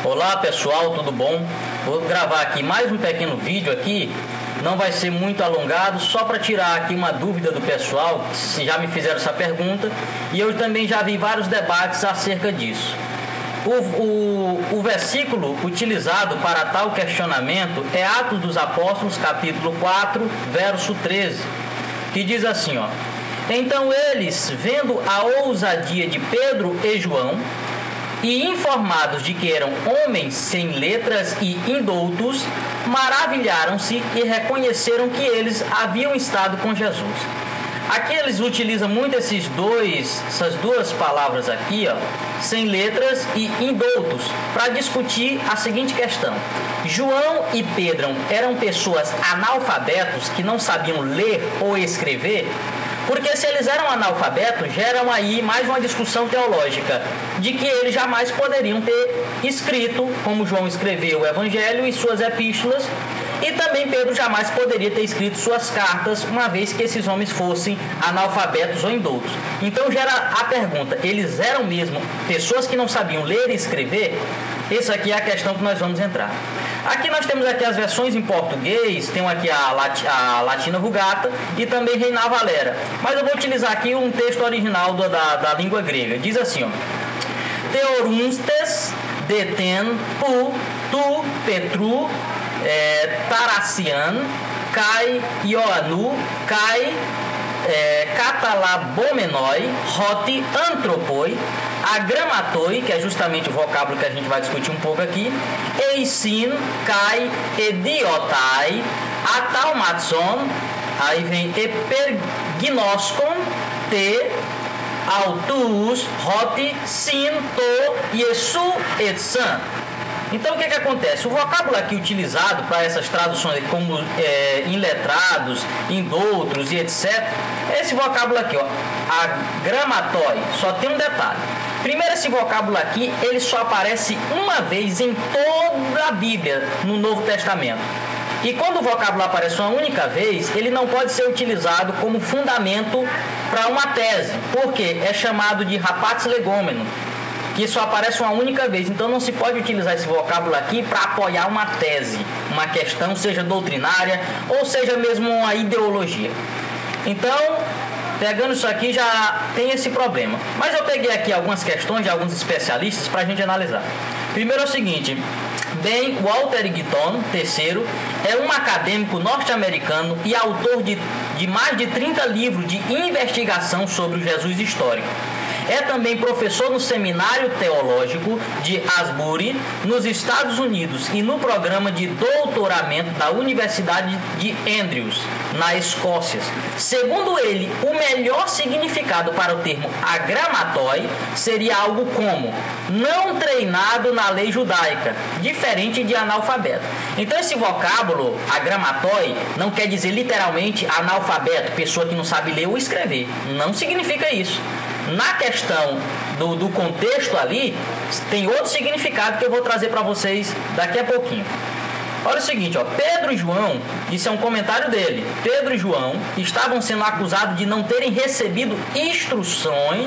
Olá pessoal, tudo bom? Vou gravar aqui mais um pequeno vídeo aqui, não vai ser muito alongado, só para tirar aqui uma dúvida do pessoal, se já me fizeram essa pergunta, e eu também já vi vários debates acerca disso. O versículo utilizado para tal questionamento é Atos dos Apóstolos, capítulo 4, verso 13, que diz assim, ó: Então eles, vendo a ousadia de Pedro e João, e informados de que eram homens sem letras e indoutos, maravilharam-se e reconheceram que eles haviam estado com Jesus. Aqui eles utilizam muito essas duas palavras aqui, ó, sem letras e indoutos, para discutir a seguinte questão. João e Pedro eram pessoas analfabetos que não sabiam ler ou escrever? Porque se eles eram analfabetos, geram aí mais uma discussão teológica, de que eles jamais poderiam ter escrito, como João escreveu o Evangelho e suas epístolas, e também Pedro jamais poderia ter escrito suas cartas, uma vez que esses homens fossem analfabetos ou indoutos. Então gera a pergunta, eles eram mesmo pessoas que não sabiam ler e escrever? Essa aqui é a questão que nós vamos entrar. Aqui nós temos aqui as versões em português, tem aqui a Latina Vulgata e também Reina Valera. Mas eu vou utilizar aqui um texto original da língua grega. Diz assim, ó: Theoruntes deten pu tu Petru Taracian kai Ioannu kai Catalabomenoi Roti Antropoi Agramatoi, que é justamente o vocábulo que a gente vai discutir um pouco aqui, Eisin kai Ediotai Atalmatson, aí vem Eperginoskon te Autus Roti Sin to Yesu etsan. Então o que acontece? O vocábulo aqui utilizado para essas traduções como iletrados, indoutos e etc. Esse vocábulo aqui, ó, agramatoi, só tem um detalhe. Primeiro, esse vocábulo aqui, ele só aparece uma vez em toda a Bíblia, no Novo Testamento. E quando o vocábulo aparece uma única vez, ele não pode ser utilizado como fundamento para uma tese, porque é chamado de rapax legomeno, que só aparece uma única vez. Então não se pode utilizar esse vocábulo aqui para apoiar uma tese, uma questão, seja doutrinária ou seja mesmo uma ideologia. Então, pegando isso aqui já tem esse problema. Mas eu peguei aqui algumas questões de alguns especialistas para a gente analisar. Primeiro é o seguinte: Ben Walter Gitton III é um acadêmico norte-americano e autor de mais de 30 livros de investigação sobre o Jesus histórico. É também professor no Seminário Teológico de Asbury, nos Estados Unidos, e no programa de doutoramento da Universidade de Andrews, na Escócia. Segundo ele, o melhor significado para o termo agramatoi seria algo como não treinado na lei judaica, diferente de analfabeto. Então esse vocábulo, agramatoi, não quer dizer literalmente analfabeto, pessoa que não sabe ler ou escrever. Não significa isso. Na questão do contexto ali, tem outro significado que eu vou trazer para vocês daqui a pouquinho. Olha o seguinte, ó, Pedro e João, isso é um comentário dele, Pedro e João estavam sendo acusados de não terem recebido instrução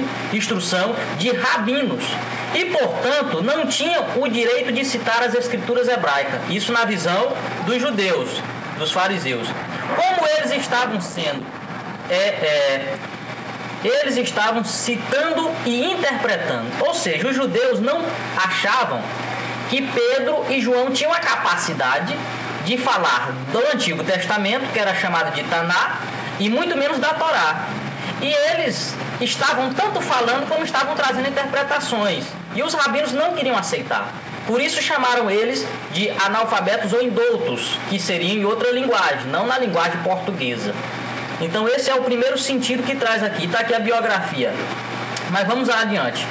de rabinos e, portanto, não tinham o direito de citar as escrituras hebraicas, isso na visão dos judeus, dos fariseus. Como eles estavam sendo eles estavam citando e interpretando. Ou seja, os judeus não achavam que Pedro e João tinham a capacidade de falar do Antigo Testamento, que era chamado de Taná, e muito menos da Torá. E eles estavam tanto falando como estavam trazendo interpretações. E os rabinos não queriam aceitar. Por isso chamaram eles de analfabetos ou indoutos, que seriam em outra linguagem, não na linguagem portuguesa. Então esse é o primeiro sentido que traz aqui. Está aqui a biografia. Mas vamos adiante.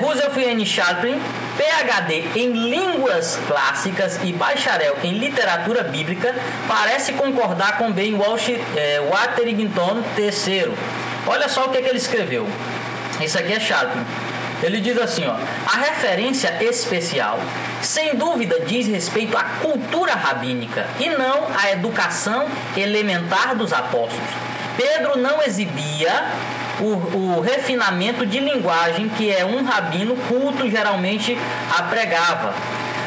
Rudolf N. Chaplin, PhD em línguas clássicas e bacharel em literatura bíblica, parece concordar com Ben Walter Gitton III. Olha só o que ele escreveu. Isso aqui é Chaplin. Ele diz assim, ó: a referência especial, sem dúvida, diz respeito à cultura rabínica e não à educação elementar dos apóstolos. Pedro não exibia o refinamento de linguagem que um rabino culto geralmente apregava.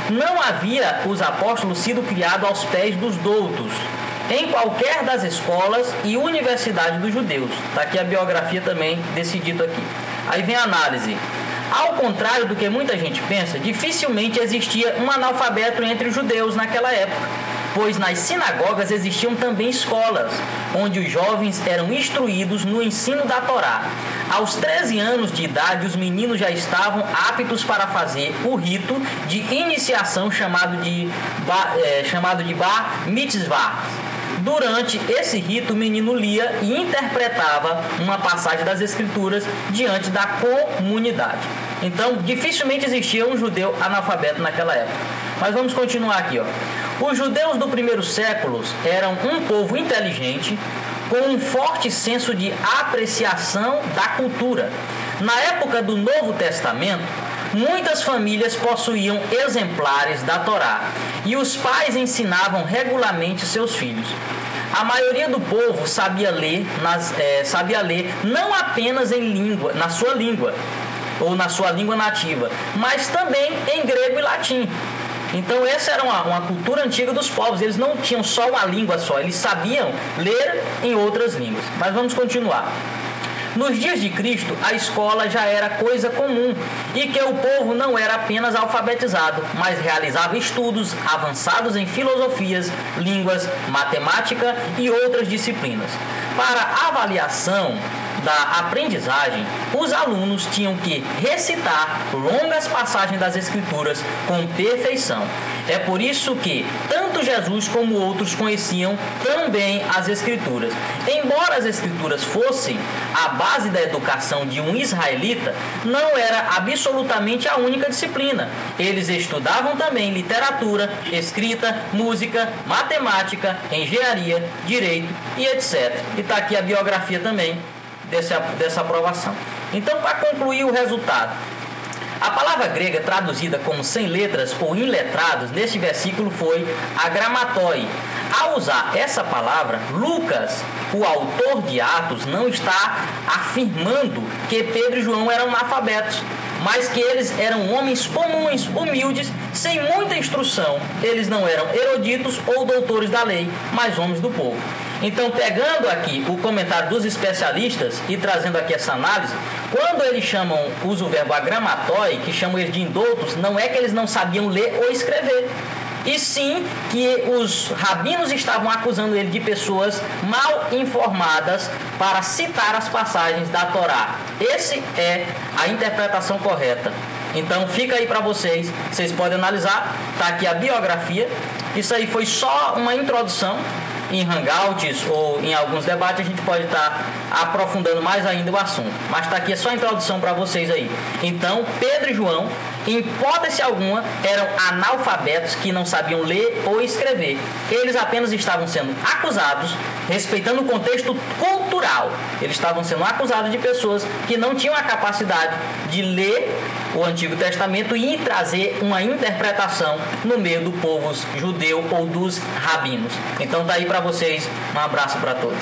Não havia os apóstolos sido criados aos pés dos doutos, em qualquer das escolas e universidades dos judeus. Está aqui a biografia também desse dito aqui. Aí vem a análise. Ao contrário do que muita gente pensa, dificilmente existia um analfabeto entre os judeus naquela época, pois nas sinagogas existiam também escolas, onde os jovens eram instruídos no ensino da Torá. Aos 13 anos de idade, os meninos já estavam aptos para fazer o rito de iniciação chamado de Bar Mitzvah. Durante esse rito, o menino lia e interpretava uma passagem das Escrituras diante da comunidade. Então, dificilmente existia um judeu analfabeto naquela época. Mas vamos continuar aqui, ó. Os judeus do primeiro século eram um povo inteligente, com um forte senso de apreciação da cultura. Na época do Novo Testamento, muitas famílias possuíam exemplares da Torá e os pais ensinavam regularmente seus filhos. A maioria do povo sabia ler não apenas na sua língua ou na sua língua nativa, mas também em grego e latim. Então essa era uma cultura antiga dos povos, eles não tinham só uma língua só, eles sabiam ler em outras línguas. Mas vamos continuar. Nos dias de Cristo, a escola já era coisa comum e que o povo não era apenas alfabetizado, mas realizava estudos avançados em filosofias, línguas, matemática e outras disciplinas. Para avaliação da aprendizagem, os alunos tinham que recitar longas passagens das Escrituras com perfeição. É por isso que tanto Jesus como outros conheciam tão bem as Escrituras. Embora as Escrituras fossem a base da educação de um israelita, não era absolutamente a única disciplina. Eles estudavam também literatura, escrita, música, matemática, engenharia, direito e etc. E está aqui a biografia também dessa aprovação. Então, para concluir o resultado, a palavra grega traduzida como sem letras ou iletrados neste versículo foi agramatoi. Ao usar essa palavra, Lucas, o autor de Atos, não está afirmando que Pedro e João eram analfabetos, mas que eles eram homens comuns, humildes, sem muita instrução. Eles não eram eruditos ou doutores da lei, mas homens do povo. Então, pegando aqui o comentário dos especialistas e trazendo aqui essa análise, quando eles usam o verbo agramatoi, que chamam eles de indoutos, não é que eles não sabiam ler ou escrever, e sim que os rabinos estavam acusando ele de pessoas mal informadas para citar as passagens da Torá. Essa é a interpretação correta. Então fica aí para vocês podem analisar, tá aqui a biografia. Isso aí foi só uma introdução. Em hangouts ou em alguns debates a gente pode estar aprofundando mais ainda o assunto, mas está aqui só a introdução para vocês aí. Então Pedro e João, em hipótese alguma, eram analfabetos que não sabiam ler ou escrever. Eles apenas estavam sendo acusados, respeitando o contexto cultural, eles estavam sendo acusados de pessoas que não tinham a capacidade de ler o Antigo Testamento e trazer uma interpretação no meio do povo judeu ou dos rabinos. Então daí para vocês, um abraço para todos.